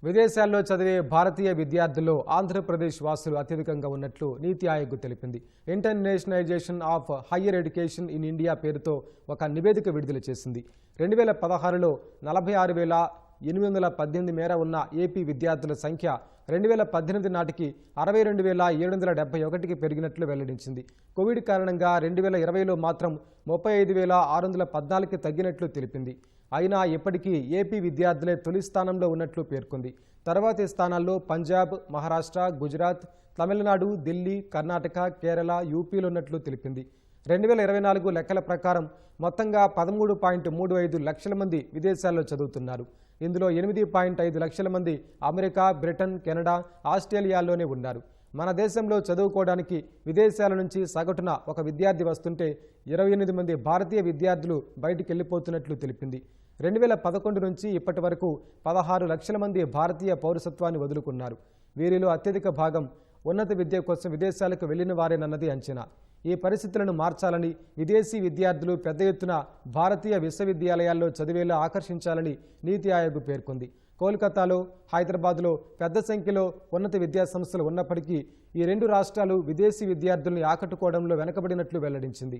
విదేశాల్లో చదివే భారతీయ విద్యార్థుల్లో ఆంధ్రప్రదేశ్ వాసులు అత్యధికంగా ఉన్నట్లు నీతి ఆయోగ్ తెలిపింది. Internationalisation of higher education in India పేరుతో ఒక నివేదిక విడుదల చేసింది. 2016లో 46,818 మేర ఉన్న ఏపీ విద్యార్థుల సంఖ్య 2018 నాటికి 62,771కి పెరిగినట్లు వెల్లడించింది. కోవిడ్ కారణంగా 2020లో మాత్రం 35,614కి తగ్గినట్లు తెలిపింది. అయినా ఇప్పటికీ ఏపీ విద్యార్థులే తొలి స్థానంలో ఉన్నట్లు పేర్కొంది. తర్వాతి స్థానాల్లో పంజాబ్, మహారాష్ట్ర, గుజరాత్, తమిళనాడు, ఢిల్లీ, కర్ణాటక, కేరళ, యూపీలో ఉన్నట్లు తెలిపింది. 2024 లెక్కల ప్రకారం మొత్తంగా 13.35 లక్షల మంది విదేశాల్లో చదువుతున్నారు. ఇందులో 8.5 లక్షల మంది అమెరికా, బ్రిటన్, కెనడా, ఆస్ట్రేలియాల్లోనే ఉన్నారు. మన దేశంలో చదువుకోవడానికి విదేశాల నుంచి సగటున ఒక విద్యార్థి వస్తుంటే 28 మంది భారతీయ విద్యార్థులు బయటికి వెళ్లిపోతున్నట్లు తెలిపింది. 2011 నుంచి ఇప్పటి వరకు 16 లక్షల మంది భారతీయ పౌరసత్వాన్ని వదులుకున్నారు. వీరిలో అత్యధిక భాగం ఉన్నత విద్య కోసం విదేశాలకు వెళ్లిన వారేనన్నది అంచనా. ఈ పరిస్థితులను మార్చాలని విదేశీ విద్యార్థులు పెద్ద ఎత్తున భారతీయ విశ్వవిద్యాలయాల్లో చదివేలా ఆకర్షించాలని నీతి ఆయోగ్ పేర్కొంది. కోల్కతాలో, హైదరాబాద్లో పెద్ద సంఖ్యలో ఉన్నత విద్యా సంస్థలు ఉన్నప్పటికీ ఈ రెండు రాష్ట్రాలు విదేశీ విద్యార్థుల్ని ఆకట్టుకోవడంలో వెనకబడినట్లు వెల్లడించింది.